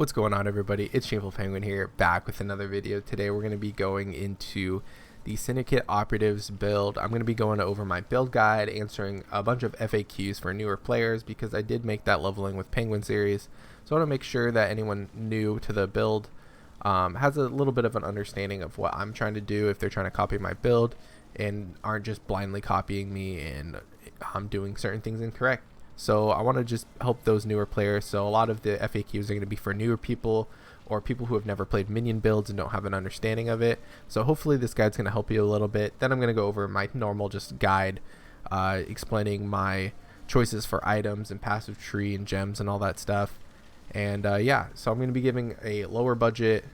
What's going on, everybody? It's ShamefulPenguin here, back with another video. Today we're going to be going into the Syndicate Operatives build. I'm going to be going over my build guide, answering a bunch of FAQs for newer players because I did make that leveling with Penguin series. So I want to make sure that anyone new to the build has a little bit of an understanding of what I'm trying to do if they're trying to copy my build and aren't just blindly copying me and doing certain things incorrect. So I want to just help those newer players. So a lot of the FAQs are going to be for newer people or people who have never played minion builds and don't have an understanding of it. So hopefully this guide's going to help you a little bit. Then I'm going to go over my normal just guide explaining my choices for items and passive tree and gems and all that stuff. And yeah, so I'm going to be giving a lower budget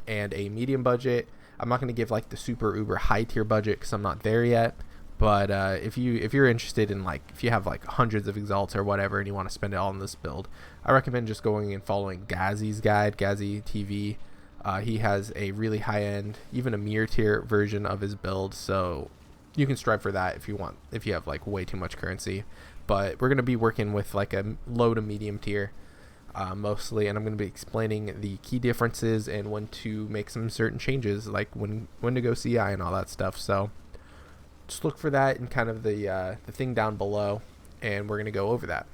and a medium budget. I'm not going to give like the super uber high tier budget because I'm not there yet. But if you're interested in, like, if you have like hundreds of exalts or whatever and you want to spend it all on this build, I recommend just going and following Gazi's guide, Gazi TV. He has a really high end, even a mirror tier version of his build, so you can strive for that if you want, if you have like way too much currency. But we're going to be working with like a low to medium tier mostly, and I'm going to be explaining the key differences and when to make some certain changes, like when to go CI and all that stuff. So just look for that in kind of the thing down below, and we're going to go over that.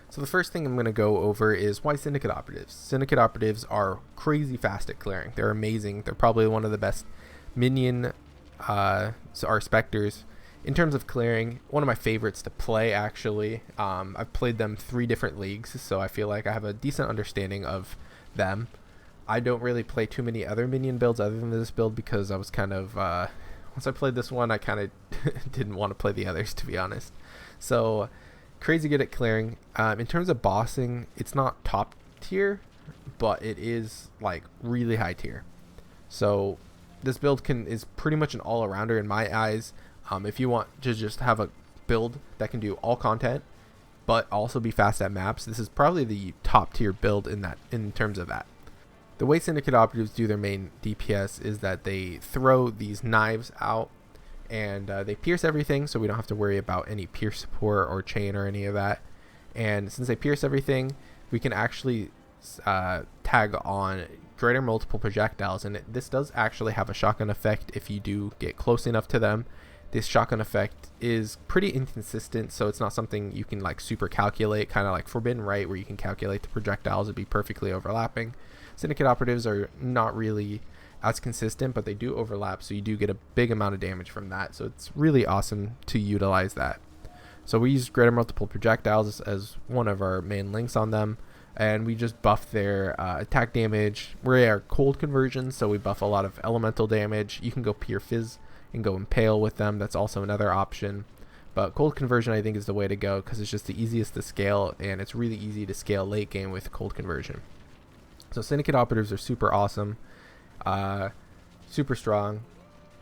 So the first thing I'm going to go over is why Syndicate Operatives. Syndicate Operatives are crazy fast at clearing. They're amazing. They're probably one of the best minion Spectres in terms of clearing. One of my favorites to play, actually. I've played them 3 different leagues, so I feel like I have a decent understanding of them. I don't really play too many other minion builds other than this build because I was kind of once I played this one, I kind of didn't want to play the others, to be honest. So crazy good at clearing. In terms of bossing, it's not top tier, but it is like really high tier. So this build is pretty much an all-arounder in my eyes. If you want to just have a build that can do all content but also be fast at maps, this is probably the top tier build in terms of that. The way Syndicate Operatives do their main DPS is that they throw these knives out and they pierce everything, so we don't have to worry about any pierce support or chain or any of that. And since they pierce everything, we can actually tag on greater multiple projectiles, and this does actually have a shotgun effect if you do get close enough to them. This shotgun effect is pretty inconsistent, so it's not something you can like super calculate, kind of like Forbidden Right where you can calculate the projectiles and be perfectly overlapping. Syndicate Operatives are not really as consistent, but they do overlap, so you do get a big amount of damage from that. So it's really awesome to utilize that. So we use greater multiple projectiles as one of our main links on them, and we just buff their attack damage. We are cold conversion, so we buff a lot of elemental damage. You can go pure fizz and go impale with them. That's also another option. But cold conversion, I think, is the way to go because it's just the easiest to scale, and it's really easy to scale late game with cold conversion. So Syndicate Operatives are super awesome, super strong,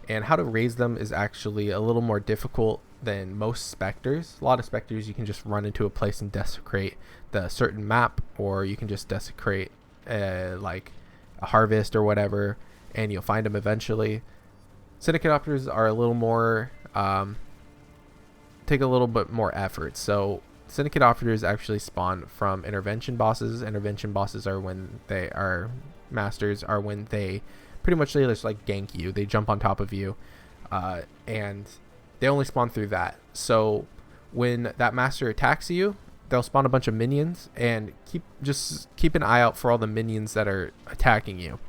and how to raise them is actually a little more difficult than most Spectres. A lot of Spectres you can just run into a place and desecrate the certain map, or you can just desecrate like a harvest or whatever, and you'll find them eventually. Syndicate Operatives are a little more, take a little bit more effort. So Syndicate Operatives actually spawn from intervention bosses. Intervention bosses are when they are masters, are when they pretty much they just like gank you. They jump on top of you, and they only spawn through that. So when that master attacks you, they'll spawn a bunch of minions, and keep an eye out for all the minions that are attacking you.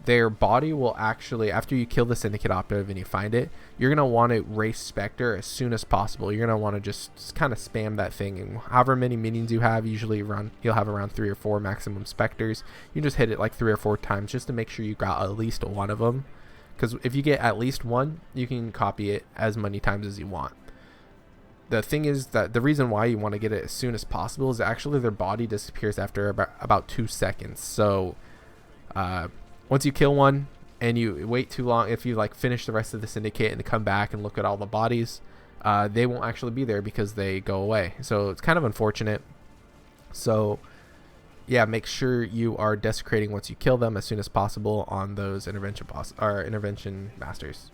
Their body will actually, after you kill the Syndicate Operative and you find it, you're going to want to race Spectre as soon as possible. You're going to want to just kind of spam that thing, and however many minions you have, usually you'll have around 3 or 4 maximum Spectres. You just hit it like 3 or 4 times just to make sure you got at least one of them, because if you get at least one, you can copy it as many times as you want. The thing is that the reason why you want to get it as soon as possible is actually their body disappears after about 2 seconds. So once you kill one and you wait too long, if you like finish the rest of the syndicate and come back and look at all the bodies, they won't actually be there because they go away. So it's kind of unfortunate. So yeah, make sure you are desecrating once you kill them as soon as possible on those intervention masters.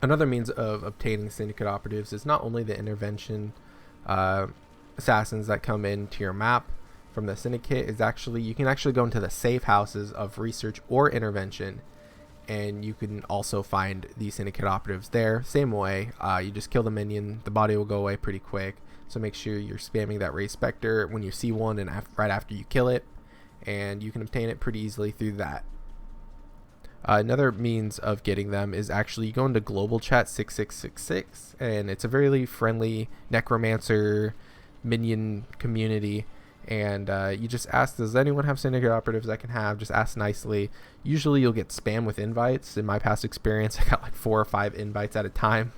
Another means of obtaining Syndicate Operatives is not only the intervention assassins that come into your map, from the Syndicate is actually, you can actually go into the safe houses of research or intervention, and you can also find the Syndicate Operatives there. Same way, you just kill the minion, the body will go away pretty quick. So make sure you're spamming that Raised Spectre when you see one and right after you kill it, and you can obtain it pretty easily through that. Another means of getting them is actually you go into global chat 6666, and it's a very friendly Necromancer minion community, and you just ask, does anyone have Syndicate Operatives I can have? Just ask nicely. Usually you'll get spam with invites. In my past experience, I got like 4 or 5 invites at a time,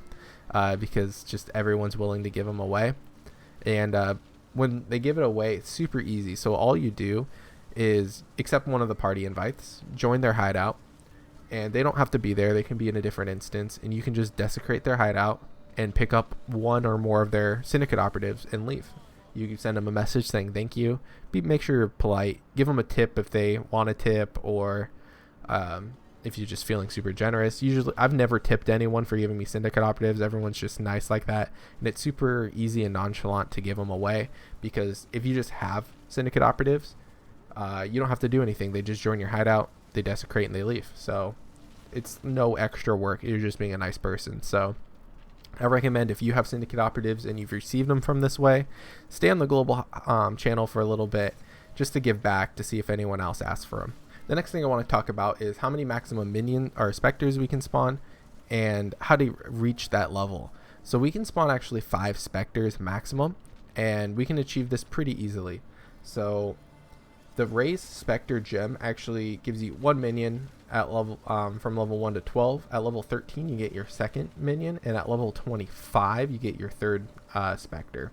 because just everyone's willing to give them away. And when they give it away, it's super easy. So all you do is accept one of the party invites, join their hideout, and they don't have to be there. They can be in a different instance, and you can just desecrate their hideout and pick up one or more of their Syndicate Operatives and leave. You can send them a message saying thank you. Make sure you're polite. Give them a tip if they want a tip, or if you're just feeling super generous. Usually, I've never tipped anyone for giving me Syndicate Operatives. Everyone's just nice like that, and it's super easy and nonchalant to give them away, because if you just have Syndicate Operatives, you don't have to do anything. They just join your hideout, they desecrate, and they leave. So it's no extra work. You're just being a nice person. So I recommend, if you have Syndicate Operatives and you've received them from this way, stay on the global channel for a little bit just to give back, to see if anyone else asks for them. The next thing I want to talk about is how many maximum minion or Spectres we can spawn and how to reach that level. So we can spawn actually 5 Spectres maximum, and we can achieve this pretty easily. So the Raised Spectre gem actually gives you 1 minion at level from level 1 to 12. At level 13 you get your 2nd minion, and at level 25 you get your 3rd Spectre.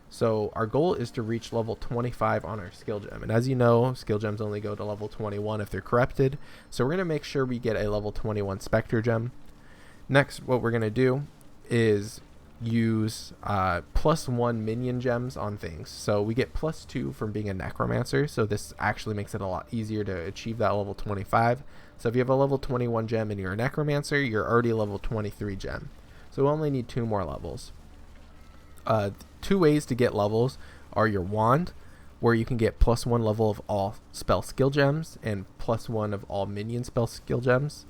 So our goal is to reach level 25 on our skill gem, and as you know, skill gems only go to level 21 if they're corrupted. So we're going to make sure we get a level 21 Spectre gem. Next, what we're going to do is use +1 minion gems on things. So we get +2 from being a Necromancer, so this actually makes it a lot easier to achieve that level 25. So if you have a level 21 gem and you're a Necromancer, you're already a level 23 gem. So we only need 2 more levels. 2 ways to get levels are your wand, where you can get +1 level of all spell skill gems and +1 of all minion spell skill gems.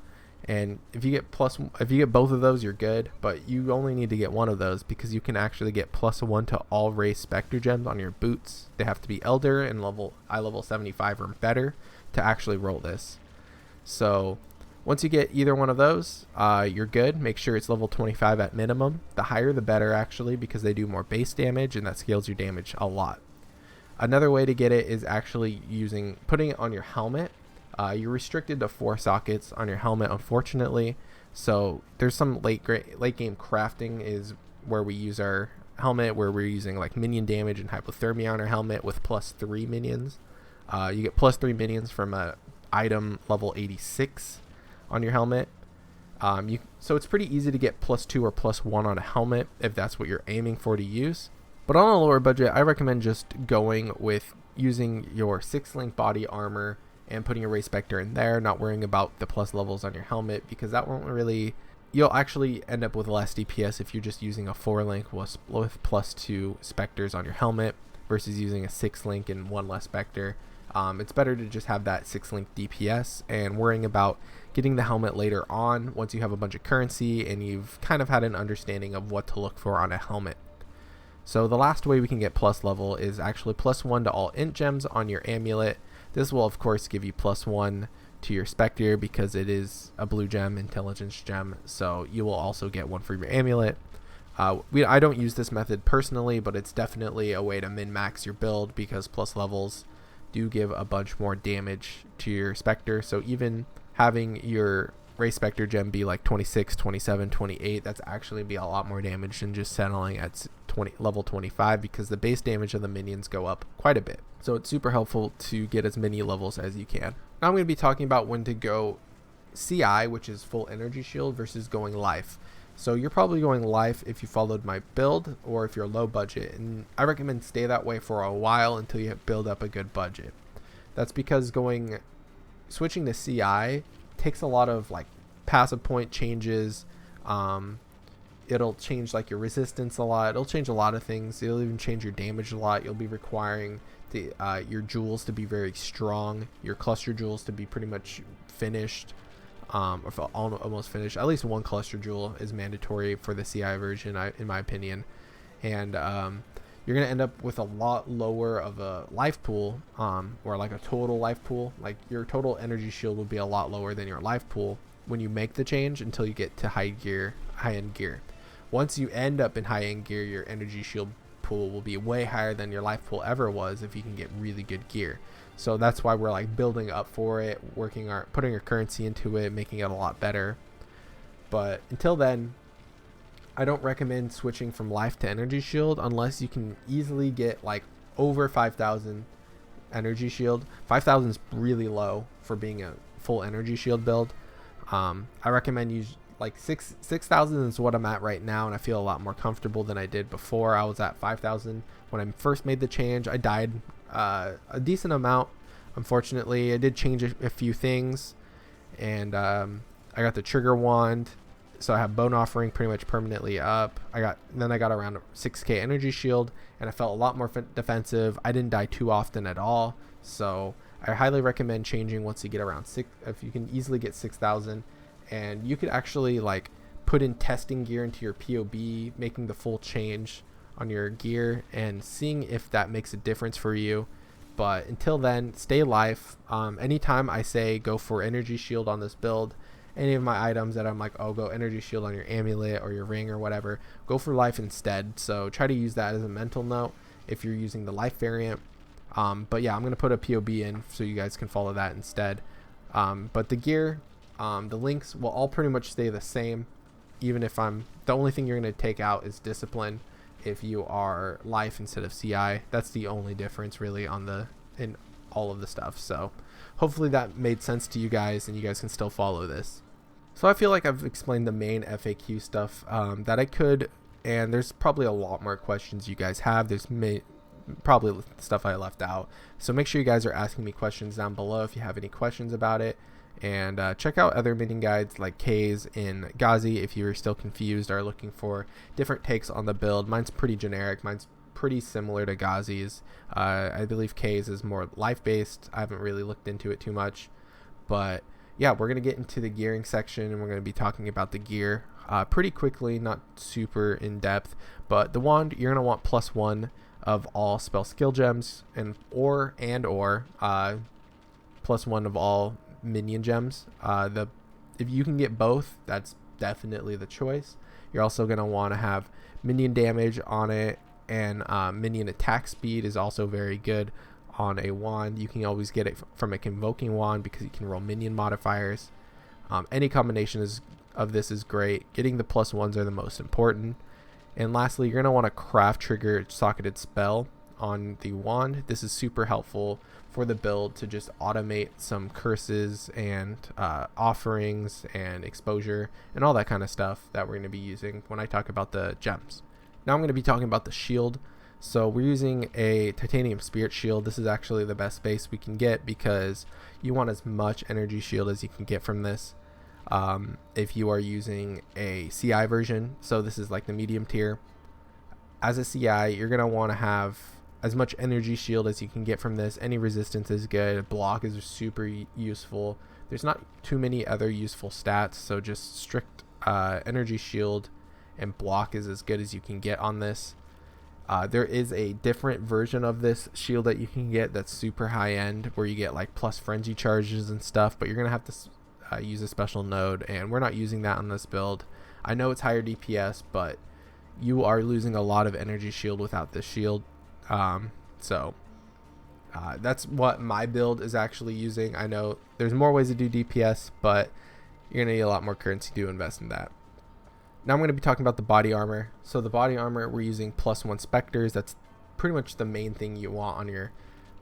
And if you get both of those, you're good, but you only need to get one of those, because you can actually get +1 to all Raised Spectre gems on your boots. They have to be Elder and eye level 75 or better to actually roll this. So once you get either one of those, you're good. Make sure it's level 25 at minimum. The higher the better, actually, because they do more base damage, and that scales your damage a lot. Another way to get it is actually putting it on your helmet. You're restricted to 4 sockets on your helmet, unfortunately. So there's some late game crafting is where we use our helmet, where we're using like minion damage and hypothermia on our helmet with +3 minions. You get +3 minions from a item level 86 on your helmet. So it's pretty easy to get +2 or +1 on a helmet if that's what you're aiming for to use. But on a lower budget, I recommend just going with using your 6-link body armor and putting a Raised Spectre in there, not worrying about the plus levels on your helmet, because that won't really, you'll actually end up with less DPS if you're just using a 4-link with +2 Spectres on your helmet versus using a 6-link and 1 less Spectre. It's better to just have that 6-link DPS and worrying about getting the helmet later on once you have a bunch of currency and you've kind of had an understanding of what to look for on a helmet. So the last way we can get plus level is actually +1 to all int gems on your amulet. This will of course give you +1 to your Spectre because it is a blue gem, intelligence gem, so you will also get 1 for your amulet. I don't use this method personally, but it's definitely a way to min-max your build because plus levels do give a bunch more damage to your Spectre. So even having your Raised Spectre gem be like 26, 27, 28, that's actually be a lot more damage than just settling at level 25 because the base damage of the minions go up quite a bit. So it's super helpful to get as many levels as you can. Now I'm going to be talking about when to go CI, which is full energy shield, versus going life. So you're probably going life if you followed my build or if you're low budget, and I recommend stay that way for a while until you build up a good budget. That's because switching to CI takes a lot of like passive point changes, It'll change like your resistance a lot. It'll change a lot of things. It'll even change your damage a lot. You'll be requiring your jewels to be very strong, your cluster jewels to be pretty much finished, or almost finished. At least one cluster jewel is mandatory for the CI version, in my opinion. And you're going to end up with a lot lower of a life pool, or like a total life pool. Like your total energy shield will be a lot lower than your life pool when you make the change until you get to high-end gear. Once you end up in high-end gear, your energy shield pool will be way higher than your life pool ever was if you can get really good gear. So that's why we're like building up for it, putting our currency into it, making it a lot better. But until then, I don't recommend switching from life to energy shield unless you can easily get like over 5,000 energy shield. 5,000 is really low for being a full energy shield build. I recommend use like 6,000 is what I'm at right now, and I feel a lot more comfortable than I did before. I was at 5,000 when I first made the change. I died a decent amount, unfortunately. I did change a few things, and I got the trigger wand, so I have bone offering pretty much permanently up. Then I got around 6k energy shield, and I felt a lot more defensive. I didn't die too often at all, so I highly recommend changing once you get around if you can easily get 6,000. And you could actually like put in testing gear into your POB, making the full change on your gear and seeing if that makes a difference for you. But until then, stay life. Anytime I say go for energy shield on this build, any of my items that I'm like, oh, go energy shield on your amulet or your ring or whatever, go for life instead. So try to use that as a mental note if you're using the life variant. But yeah, I'm going to put a POB in so you guys can follow that instead. But the gear, the links will all pretty much stay the same, even if the only thing you're going to take out is discipline if you are life instead of CI. That's the only difference really in all of the stuff. So hopefully that made sense to you guys and you guys can still follow this. So I feel like I've explained the main FAQ stuff that I could, and there's probably a lot more questions you guys have. There's probably stuff I left out, so make sure you guys are asking me questions down below if you have any questions about it. And check out other minion guides like K's in Ghazi if you're still confused or looking for different takes on the build. Mine's pretty generic. Mine's pretty similar to Ghazi's. I believe K's is more life based. I haven't really looked into it too much, but yeah, we're going to get into the gearing section and we're going to be talking about the gear pretty quickly, not super in depth. But the wand, you're going to want +1 of all spell skill gems or +1 of all minion gems. If you can get both, that's definitely the choice. You're also going to want to have minion damage on it, and minion attack speed is also very good on a wand. You can always get it from a convoking wand because you can roll minion modifiers. Any combination of this is great. Getting the +1s are the most important. And lastly, you're going to want to craft trigger socketed spell on the wand. This is super helpful for the build to just automate some curses and offerings and exposure and all that kind of stuff that we're going to be using when I talk about the gems. Now I'm going to be talking about the shield. So we're using a titanium spirit shield. This is actually the best base we can get because you want as much energy shield as you can get from this. If you are using a CI version, so this is like the medium tier, as a CI you're going to want to have as much energy shield as you can get from this. Any resistance is good. Block is super useful. There's not too many other useful stats, so just strict energy shield and block is as good as you can get on this. There is a different version of this shield that you can get that's super high end, where you get like plus frenzy charges and stuff, but you're gonna have to use a special node, and we're not using that on this build. I know it's higher DPS, but you are losing a lot of energy shield without this shield. That's what my build is actually using. I know there's more ways to do DPS, but you're gonna need a lot more currency to invest in that. Now I'm going to be talking about the body armor. So the body armor, we're using +1 Spectres. That's pretty much the main thing you want on your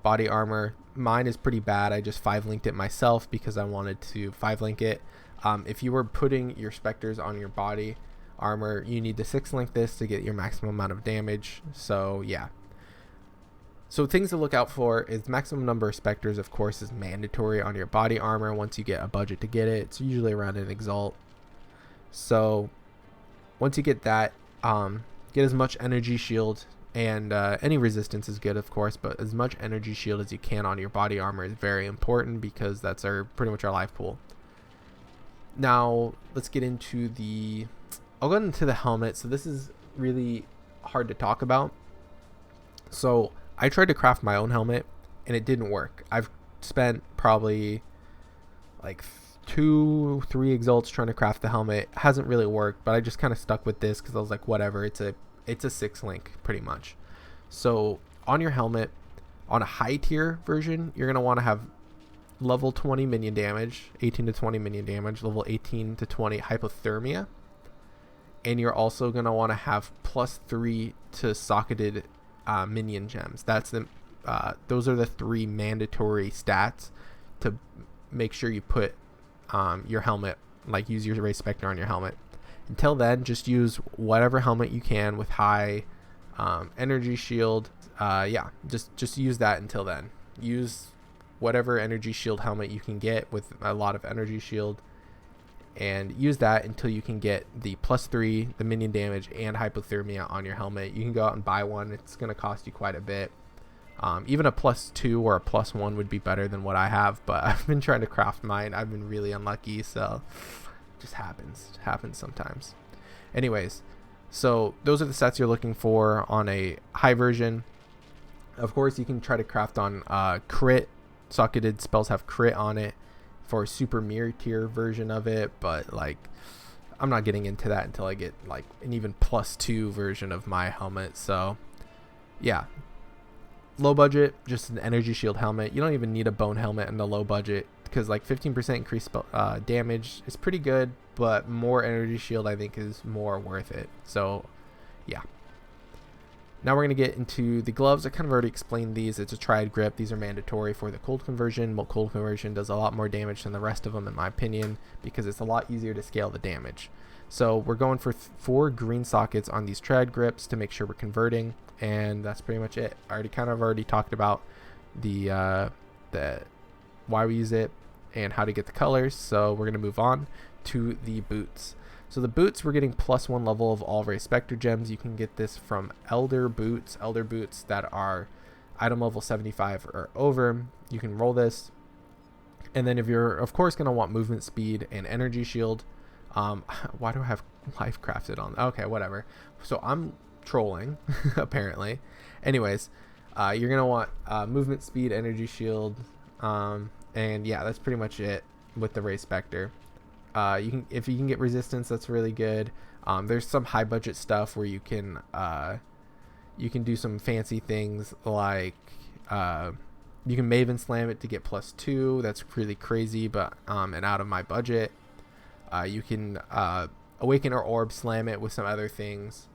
body armor. Mine is pretty bad. I just 5-linked it myself because I wanted to 5-link it. If you were putting your Spectres on your body armor, you need to 6-link this to get your maximum amount of damage. So yeah. So things to look out for is maximum number of Spectres, of course, is mandatory on your body armor once you get a budget to get it. It's usually around an Exalt. So Once you get that, get as much energy shield, and any resistance is good, of course, but as much energy shield as you can on your body armor is very important, because that's pretty much our life pool. Now let's get into I'll go into the helmet. So this is really hard to talk about. So I tried to craft my own helmet and it didn't work. I've spent probably like 2-3 exalts trying to craft the helmet. It hasn't really worked, but I just kind of stuck with this because I was like, whatever, it's a 6-link pretty much. So on your helmet, on a high tier version, you're going to want to have level 20 minion damage, 18 to 20 minion damage, level 18 to 20 hypothermia, and you're also going to want to have +3 to socketed minion gems. Those are the 3 mandatory stats to make sure you put your helmet, like use your Ray Spectre on your helmet. Until then, just use whatever helmet you can with high energy shield. Just use that until then. Use whatever energy shield helmet you can get with a lot of energy shield, and use that until you can get the +3, the minion damage, and hypothermia on your helmet. You can go out and buy one. It's going to cost you quite a bit. Even a +2 or a +1 would be better than what I have, but I've been trying to craft mine. I've been really unlucky, so it just happens sometimes. Anyways, so those are the sets you're looking for on a high version. Of course, you can try to craft on crit. Socketed spells have crit on it for a super mirror tier version of it, but like I'm not getting into that until I get like an even +2 version of my helmet. So yeah, low budget, just an energy shield helmet. You don't even need a bone helmet in the low budget, because like 15% increased damage is pretty good, but more energy shield I think is more worth it. So yeah. Now we're going to get into the gloves. I kind of already explained these. It's a triad grip. These are mandatory for the cold conversion. Well, cold conversion does a lot more damage than the rest of them, in my opinion, because it's a lot easier to scale the damage. So we're going for 4 green sockets on these triad grips to make sure we're converting, and that's pretty much it. I already talked about the why we use it and how to get the colors. So we're going to move on to the boots. So the boots, we're getting +1 level of all Ray Spectre gems. You can get this from elder boots that are item level 75 or over. You can roll this, and then if you're of course going to want movement speed and energy shield. Why do I have life crafted on? Okay, whatever. So I'm trolling apparently. Anyways, you're gonna want movement speed, energy shield, and yeah, that's pretty much it with the Ray Spectre. If you can get resistance, that's really good. There's some high budget stuff where you can do some fancy things, like you can Maven Slam it to get +2. That's really crazy, but and out of my budget. You can Awaken or Orb Slam it with some other things,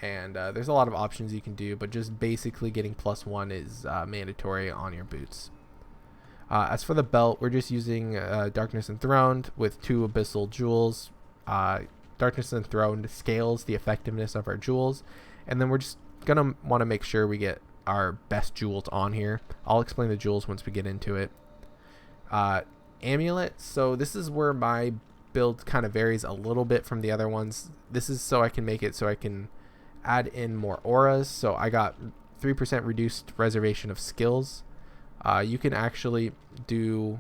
and there's a lot of options you can do, but just basically getting +1 is mandatory on your boots. As for the belt, we're just using Darkness Enthroned with 2 Abyssal Jewels. Darkness Enthroned scales the effectiveness of our jewels, and then we're just going to want to make sure we get our best jewels on here. I'll explain the jewels once we get into it. Amulet, so this is where my build kind of varies a little bit from the other ones. This is so I can make it so I can add in more auras. So I got 3% reduced reservation of skills. You can actually do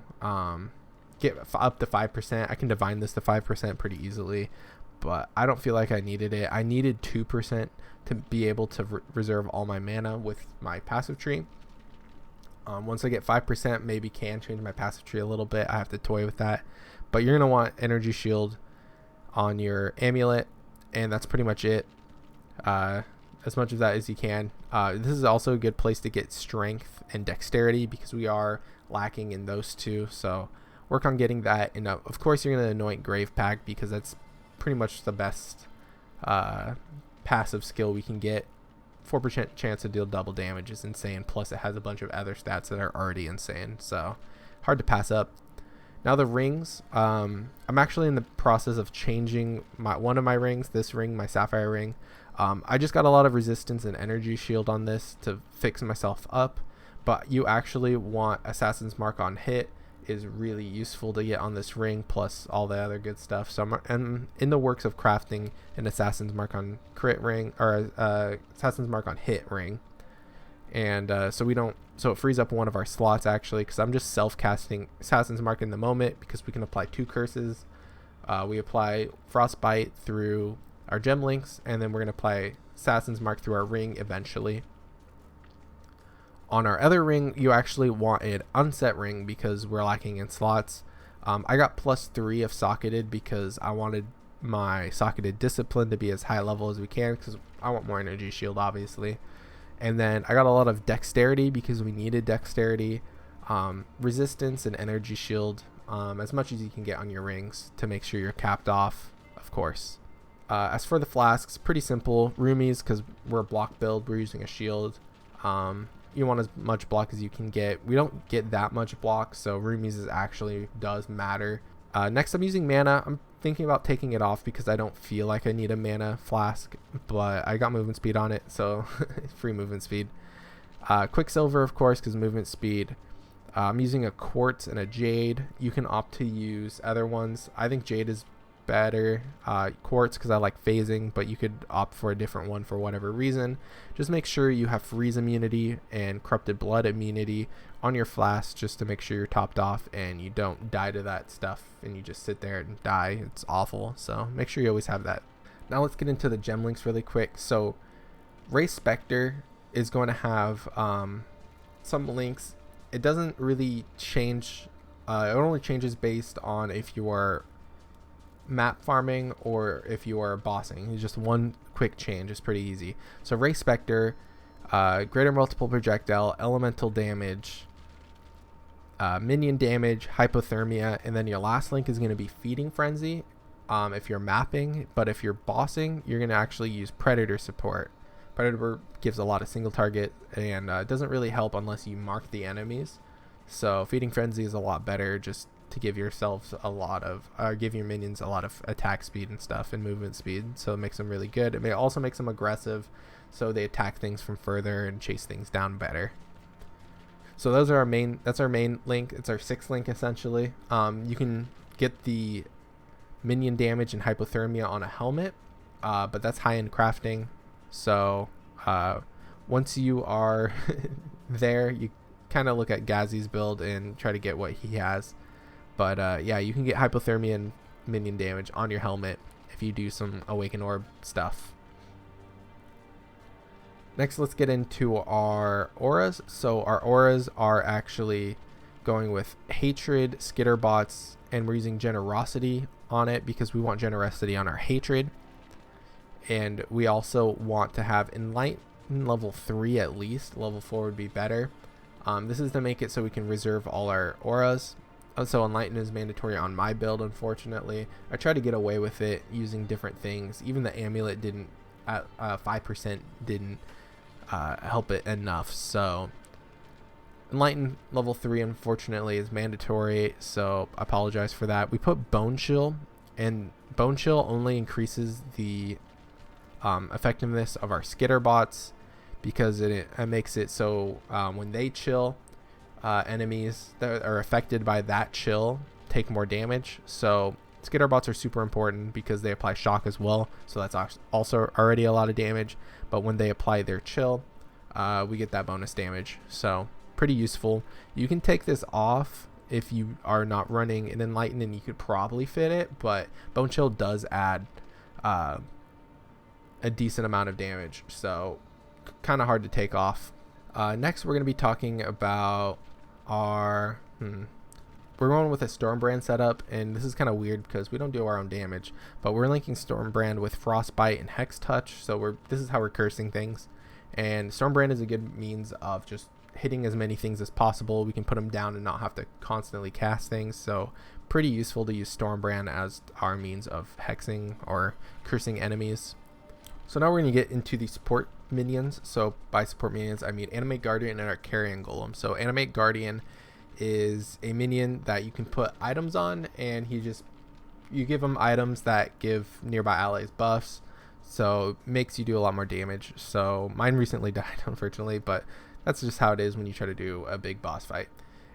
get up to 5%. I can divine this to 5% pretty easily, but I don't feel like I needed it. I needed 2% to be able to reserve all my mana with my passive tree. Once I get 5%, maybe can change my passive tree a little bit. I have to toy with that, but you're gonna want energy shield on your amulet, and that's pretty much it. As much of that as you can. This is also a good place to get strength and dexterity, because we are lacking in those two, so work on getting that. And of course you're going to anoint Grave Pact, because that's pretty much the best passive skill we can get. 4% chance to deal double damage is insane, plus it has a bunch of other stats that are already insane, so hard to pass up. Now the rings, I'm actually in the process of changing one of my rings, this ring, my Sapphire ring. I just got a lot of resistance and energy shield on this to fix myself up, but you actually want Assassin's Mark on hit is really useful to get on this ring, plus all the other good stuff. So I'm in the works of crafting an Assassin's Mark on crit ring, or Assassin's Mark on hit ring. And so it frees up one of our slots actually, because I'm just self-casting Assassin's Mark in the moment, because we can apply 2 curses. We apply Frostbite through our gem links, and then we're going to apply Assassin's Mark through our ring eventually. On our other ring, you actually want an unset ring because we're lacking in slots. I got +3 of socketed because I wanted my socketed discipline to be as high level as we can, because I want more energy shield obviously. And then I got a lot of dexterity because we needed dexterity, resistance, and energy shield, as much as you can get on your rings to make sure you're capped off, of course. As for the flasks, pretty simple. Roomies, because we're a block build, we're using a shield. You want as much block as you can get. We don't get that much block, so roomies actually does matter. Next, I'm using mana. I'm thinking about taking it off because I don't feel like I need a mana flask, but I got movement speed on it, so free movement speed. Quicksilver, of course, because movement speed. I'm using a quartz and a jade. You can opt to use other ones. I think jade is better. Quartz because I like phasing, but you could opt for a different one for whatever reason. Just make sure you have freeze immunity and corrupted blood immunity on your flask, just to make sure you're topped off and you don't die to that stuff and you just sit there and die. It's awful, so make sure you always have that. Now let's get into the gem links really quick. So Ray Spectre is going to have some links. It doesn't really change. It only changes based on if you are map farming or if you are bossing. It's just one quick change. It's pretty easy. So Ray Spectre, greater multiple projectile, elemental damage, minion damage, hypothermia, and then your last link is going to be Feeding Frenzy if you're mapping. But if you're bossing, you're going to actually use Predator support. Predator gives a lot of single target, and it doesn't really help unless you mark the enemies. So Feeding Frenzy is a lot better, just to give yourselves a lot of, give your minions a lot of attack speed and stuff and movement speed. So it makes them really good. It may also makes them aggressive, so they attack things from further and chase things down better. So those are that's our main link. It's our 6th link essentially. You can get the minion damage and hypothermia on a helmet, but that's high-end crafting. So once you are there, you kind of look at Gazi's build and try to get what he has. But yeah, you can get hypothermia and minion damage on your helmet if you do some Awaken Orb stuff. Next, let's get into our auras. So our auras are actually going with Hatred, Skitterbots, and we're using Generosity on it because we want Generosity on our Hatred. And we also want to have Enlighten level 3 at least. Level 4 would be better. This is to make it so we can reserve all our auras. So Enlighten is mandatory on my build, unfortunately. I tried to get away with it using different things. Even the amulet didn't, 5% didn't help it enough. So Enlighten level 3 unfortunately is mandatory, so I apologize for that. We put Bone Chill, and Bone Chill only increases the effectiveness of our Skitterbots because it makes it so when they chill, enemies that are affected by that chill take more damage. So Skitterbots are super important because they apply shock as well, so that's also already a lot of damage. But when they apply their chill, we get that bonus damage, so pretty useful. You can take this off if you are not running an Enlighten, and you could probably fit it, but Bone Chill does add a decent amount of damage, so kind of hard to take off. Next, we're going to be talking about our we're going with a Stormbrand setup, and this is kind of weird because we don't do our own damage, but we're linking Stormbrand with Frostbite and Hex Touch. So this is how we're cursing things, and Stormbrand is a good means of just hitting as many things as possible. We can put them down and not have to constantly cast things, so pretty useful to use Stormbrand as our means of hexing or cursing enemies. So now we're going to get into the support minions. So by support minions, I mean Animate Guardian and our Carrion Golem. So Animate Guardian is a minion that you can put items on, and you give them items that give nearby allies buffs, so it makes you do a lot more damage. So mine recently died, unfortunately, but that's just how it is when you try to do a big boss fight.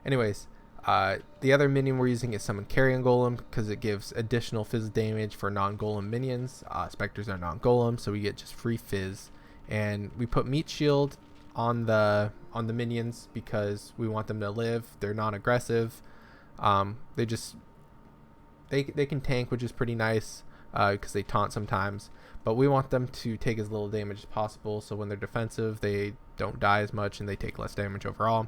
Anyways, The other minion we're using is Summon Carrion Golem because it gives additional fizz damage for non-golem minions. Spectres are non-golem, so we get just free fizz. And we put Meat Shield on the minions because we want them to live. They're non-aggressive. They can tank, which is pretty nice because they taunt sometimes. But we want them to take as little damage as possible, so when they're defensive, they don't die as much and they take less damage overall.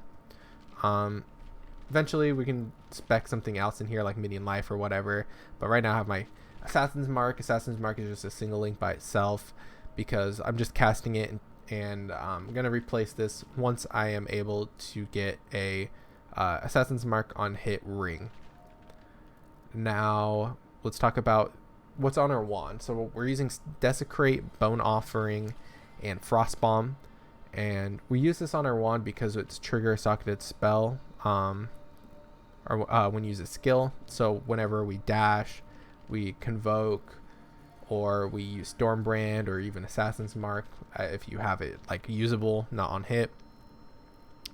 Eventually, we can spec something else in here like Minion Life or whatever. But right now, I have my Assassin's Mark. Assassin's Mark is just a single link by itself because I'm just casting it, and I'm going to replace this once I am able to get a Assassin's Mark on hit ring. Now, let's talk about what's on our wand. So we're using Desecrate, Bone Offering, and Frostbomb. And we use this on our wand because it's trigger a socketed spell when you use a skill. So whenever we dash, we convoke, or we use Stormbrand or even Assassin's Mark, if you have it like usable, not on hit,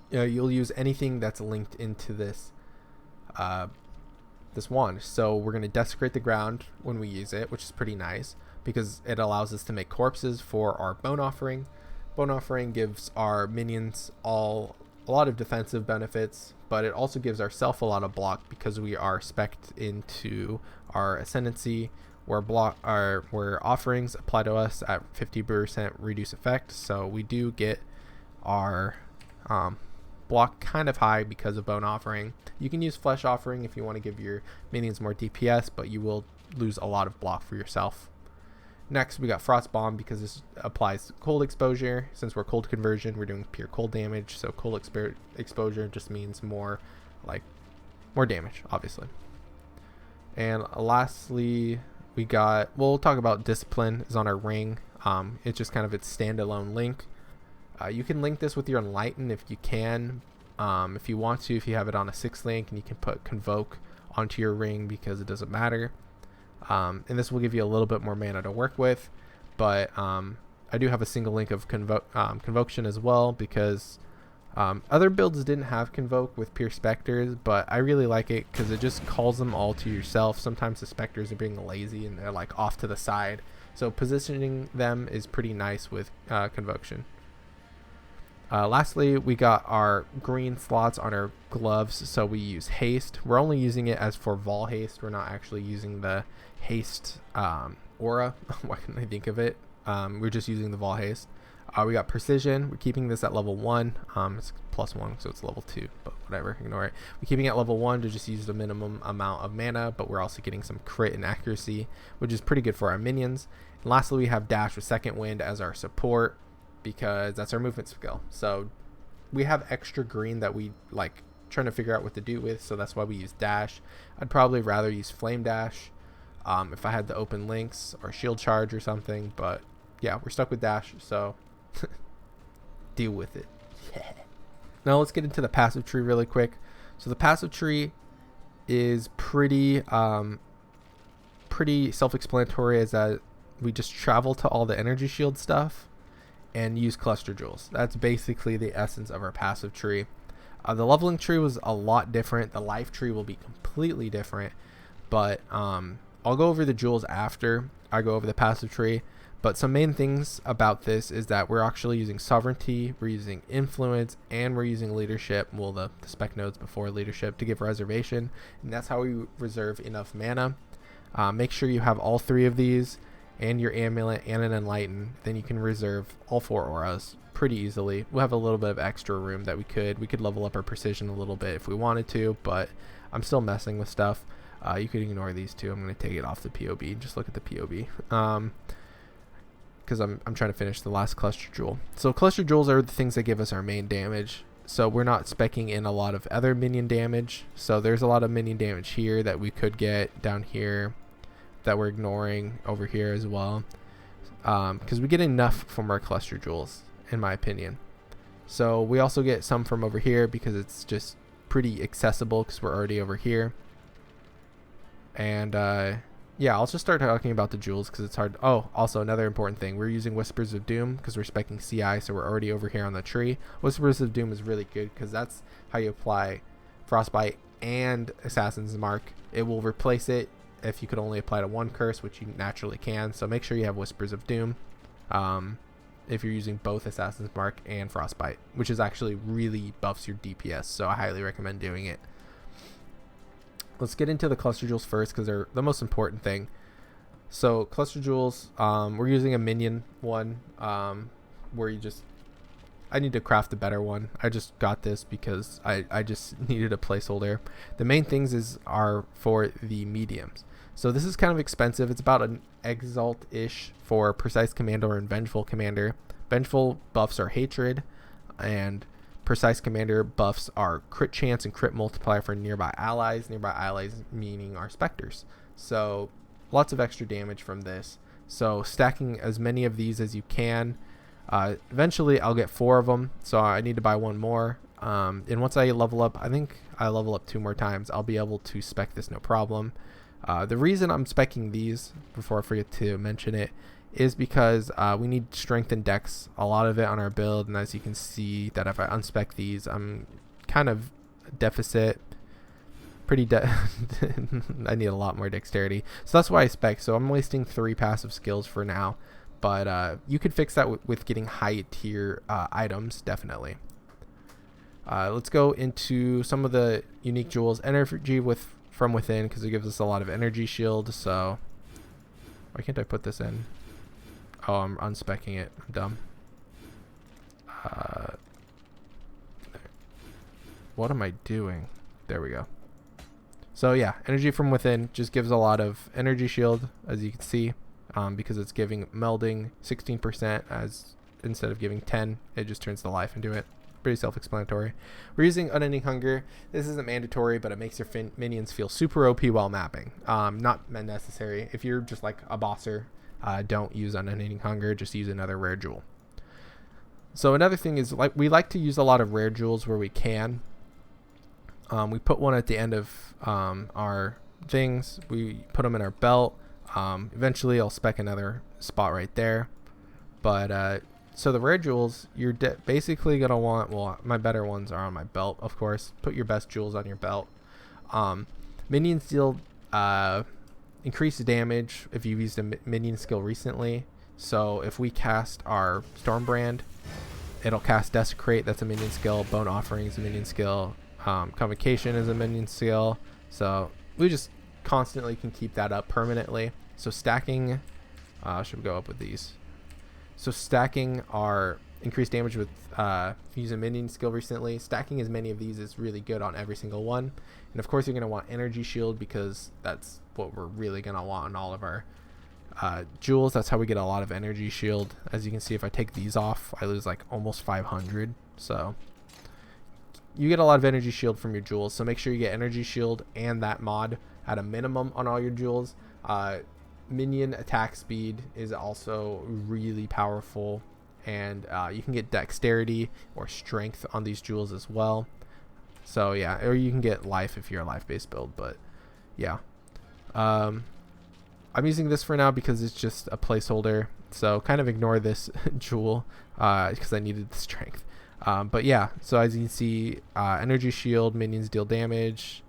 you'll use anything that's linked into this this wand. So we're going to desecrate the ground when we use it, which is pretty nice because it allows us to make corpses for our Bone Offering. Bone Offering gives our minions a lot of defensive benefits, but it also gives ourselves a lot of block because we are spec'd into our Ascendency, where offerings apply to us at 50% reduce effect. So we do get our block kind of high because of Bone Offering. You can use Flesh Offering if you want to give your minions more DPS, but you will lose a lot of block for yourself. Next, we got Frostbomb because this applies cold exposure. Since we're cold conversion, we're doing pure cold damage, so cold exposure just means more damage, obviously. And lastly, we'll talk about Discipline is on our ring. It's just kind of its standalone link. You can link this with your Enlighten if you can. If you want to, if you have it on a 6 link, and you can put Convoke onto your ring because it doesn't matter. And this will give you a little bit more mana to work with, but I do have a single link of Convocation as well because other builds didn't have Convoke with pure Spectres, but I really like it because it just calls them all to yourself. Sometimes the Spectres are being lazy and they're like off to the side, so positioning them is pretty nice with Convocation. Lastly, we got our green slots on our gloves, so we use haste. We're only using it as for Vol haste. We're not actually using the haste aura. Why couldn't I think of it? We're just using the Vol haste. We got precision. We're keeping this at level 1. It's +1, so it's level 2, but whatever, ignore it. We're keeping it at level 1 to just use the minimum amount of mana, but we're also getting some crit and accuracy, which is pretty good for our minions. And lastly, we have dash with second wind as our support, because that's our movement skill. So we have extra green that we like trying to figure out what to do with, so that's why we use dash. I'd probably rather use flame dash if I had the open links or shield charge or something, but yeah, we're stuck with dash, so deal with it. Yeah. Now let's get into the passive tree really quick. So the passive tree is pretty self-explanatory, as that we just travel to all the energy shield stuff and use cluster jewels. That's basically the essence of our passive tree. The leveling tree was a lot different. The life tree will be completely different, but I'll go over the jewels after I go over the passive tree. But some main things about this is that we're actually using sovereignty, we're using influence, and we're using leadership, well, the spec nodes before leadership, to give reservation, and that's how we reserve enough mana. Make sure you have all 3 of these and your amulet and an enlighten, then you can reserve all 4 auras pretty easily. We'll have a little bit of extra room that we could level up our precision a little bit if we wanted to, but I'm still messing with stuff. You could ignore these 2. I'm going to take it off the POB. Just look at the POB. Because I'm trying to finish the last cluster jewel. So cluster jewels are the things that give us our main damage. So we're not speccing in a lot of other minion damage. So there's a lot of minion damage here that we could get down here that we're ignoring over here as well. Because we get enough from our cluster jewels, in my opinion. So we also get some from over here because it's just pretty accessible because we're already over here. And yeah, I'll just start talking about the jewels because it's hard. Oh, also another important thing. We're using Whispers of Doom because we're speccing CI, so we're already over here on the tree. Whispers of Doom is really good because that's how you apply Frostbite and Assassin's Mark. It will replace it if you could only apply to one curse, which you naturally can. So make sure you have Whispers of Doom if you're using both Assassin's Mark and Frostbite, which is actually really buffs your DPS. So I highly recommend doing it. Let's get into the cluster jewels first because they're the most important thing. So cluster jewels, we're using a minion one where I need to craft a better one. I just got this because I just needed a placeholder. The main things are for the mediums. So this is kind of expensive. It's about an Exalt-ish for Precise Commander and Vengeful Commander. Vengeful buffs are Hatred, and Precise Commander buffs are Crit Chance and Crit Multiplier for nearby allies. Nearby allies meaning our Spectres. So lots of extra damage from this. So stacking as many of these as you can. Eventually I'll get 4 of them, so I need to buy 1 more. And once I level up, I think I level up 2 more times, I'll be able to spec this no problem. The reason I'm specking these, before I forget to mention it, is because we need strength and dex, a lot of it on our build. And as you can see, that if I unspec these, I'm kind of deficit. I need a lot more dexterity, so that's why I spec. So I'm wasting 3 passive skills for now, but you could fix that with getting high tier items, definitely. Let's go into some of the unique jewels. Energy from within, because it gives us a lot of energy shield. So why can't I put this in? Oh, I'm unspecking it. I'm dumb. What am I doing? There we go. So yeah, energy from within just gives a lot of energy shield, as you can see, because it's giving melding 16% as instead of giving 10, it just turns the life into it. Pretty self-explanatory. We're using Unending Hunger. This isn't mandatory, but it makes your minions feel super OP while mapping. Not necessary. If you're just like a bosser, don't use Unending Hunger. Just use another rare jewel. So another thing is, we like to use a lot of rare jewels where we can. We put one at the end of our things. We put them in our belt. Eventually I'll spec another spot right there. But so the rare jewels, you're basically going to want, well, my better ones are on my belt, of course. Put your best jewels on your belt. Minions deal increased damage if you've used a minion skill recently. So if we cast our Stormbrand, it'll cast Desecrate. That's a minion skill. Bone Offering is a minion skill. Convocation is a minion skill. So we just constantly can keep that up permanently. So stacking should go up with these. So stacking our increased damage with use a minion skill recently. Stacking as many of these is really good on every single one. And of course you're going to want energy shield, because that's what we're really going to want on all of our jewels. That's how we get a lot of energy shield. As you can see, if I take these off, I lose like almost 500. So you get a lot of energy shield from your jewels. So make sure you get energy shield and that mod at a minimum on all your jewels. Minion attack speed is also really powerful, and you can get dexterity or strength on these jewels as well. So yeah, or you can get life if you're a life-based build. But yeah, I'm using this for now because it's just a placeholder, so kind of ignore this jewel because I needed the strength. But yeah, so as you can see, energy shield, minions deal damage.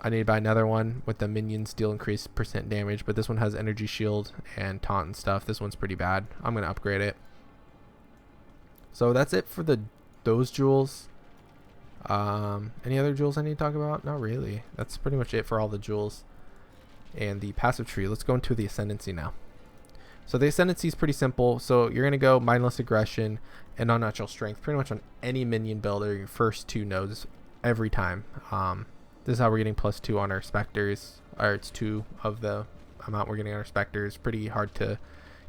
I need to buy another one with the minions deal increased % damage, but this one has energy shield and taunt and stuff. This one's pretty bad. I'm going to upgrade it. So that's it for those jewels. Any other jewels I need to talk about? Not really. That's pretty much it for all the jewels. And the passive tree. Let's go into the Ascendency now. So the Ascendency is pretty simple. So you're going to go Mindless Aggression and Unnatural Strength pretty much on any minion build or your first 2 nodes every time. This is how we're getting +2 on our Spectres, or it's 2 of the amount we're getting on our Spectres. Pretty hard to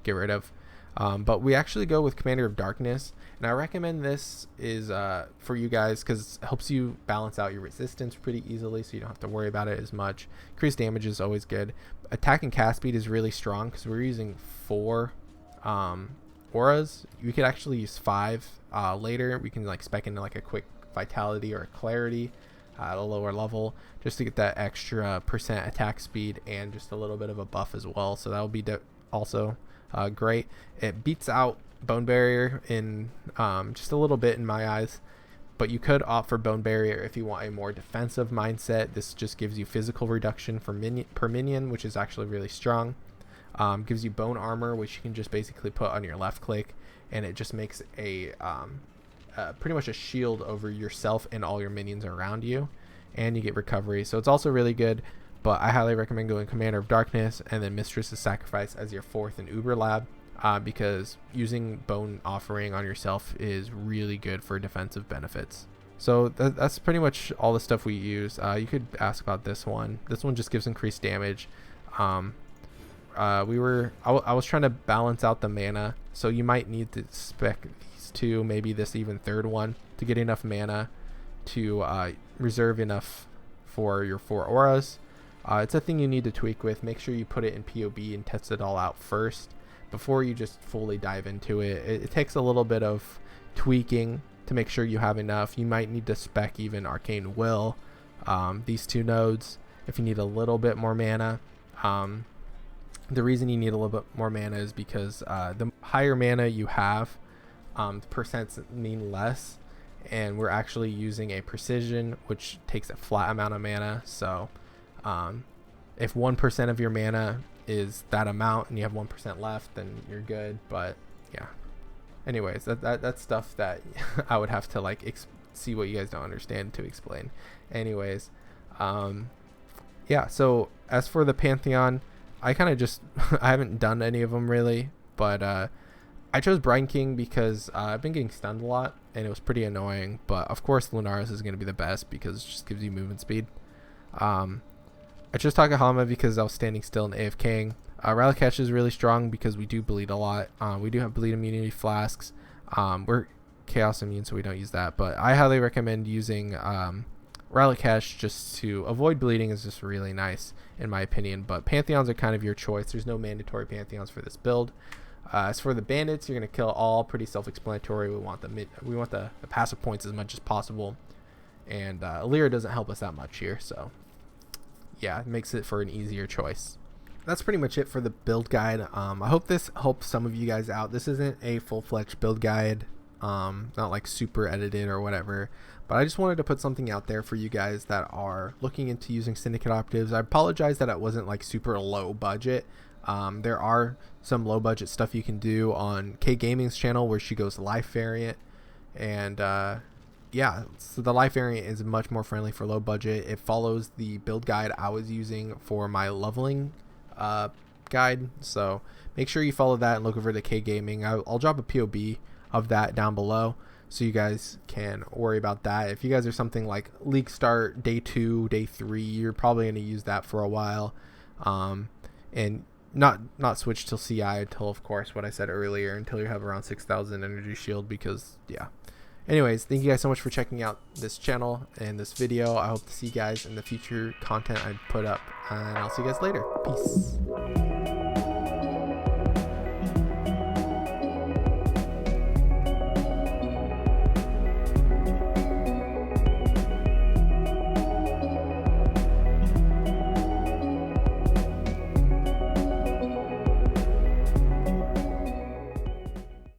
get rid of. But we actually go with Commander of Darkness, and I recommend this is for you guys because it helps you balance out your resistance pretty easily, so you don't have to worry about it as much. Increased damage is always good. Attack and cast speed is really strong because we're using 4 auras. You could actually use 5 later. We can like spec into like a quick Vitality or a Clarity at a lower level just to get that extra % attack speed and just a little bit of a buff as well. So that will be also great. It beats out Bone Barrier in just a little bit in my eyes. But you could opt for Bone Barrier if you want a more defensive mindset. This just gives you physical reduction per minion, which is actually really strong. Gives you Bone Armor, which you can just basically put on your left click, and it just makes a pretty much a shield over yourself and all your minions around you. And you get recovery, so it's also really good. But I highly recommend going Commander of Darkness and then Mistress's Sacrifice as your 4th and Uber Lab, because using Bone Offering on yourself is really good for defensive benefits. So that's pretty much all the stuff we use. You could ask about this one. This one just gives increased damage. I was trying to balance out the mana, so you might need to spec these two, maybe this even third one, to get enough mana to reserve enough for your 4 auras. It's a thing you need to tweak with. Make sure you put it in PoB and test it all out first before you just fully dive into it. It takes a little bit of tweaking to make sure you have enough. You might need to spec even Arcane Will, these 2 nodes, if you need a little bit more mana. The reason you need a little bit more mana is because the higher mana you have, the percents mean less, and we're actually using a precision, which takes a flat amount of mana. So if 1% of your mana is that amount and you have 1% left, then you're good. But yeah, anyways, that's stuff that I would have to like see what you guys don't understand to explain. Anyways, yeah, so as for the Pantheon, I kind of just I haven't done any of them really, but I chose Brine King because I've been getting stunned a lot and it was pretty annoying. But of course Lunaris is going to be the best because it just gives you movement speed. I chose Takahama because I was standing still and AFKing. Rallycash is really strong because we do bleed a lot. We do have bleed immunity flasks. We're chaos immune, so we don't use that, but I highly recommend using Rallycash just to avoid bleeding. Is just really nice in my opinion. But Pantheons are kind of your choice. There's no mandatory Pantheons for this build. As for the Bandits, you're going to kill all, pretty self-explanatory. We want the passive points as much as possible, and Lyra doesn't help us that much here, so yeah, it makes it for an easier choice. That's pretty much it for the build guide. I hope this helps some of you guys out. This isn't a full-fledged build guide, not like super edited or whatever, but I just wanted to put something out there for you guys that are looking into using Syndicate Operatives. I apologize that it wasn't like super low budget. There are some low budget stuff you can do on K Gaming's channel where she goes life variant, and yeah, so the life variant is much more friendly for low budget. It follows the build guide I was using for my leveling guide, so make sure you follow that and look over to K Gaming. I'll drop a POB of that down below so you guys can worry about that. If you guys are something like league start day 2, day 3, you're probably going to use that for a while, and not switch till CI until, of course, what I said earlier, until you have around 6,000 energy shield, because yeah. Anyways, thank you guys so much for checking out this channel and this video. I hope to see you guys in the future content I put up, and I'll see you guys later. Peace.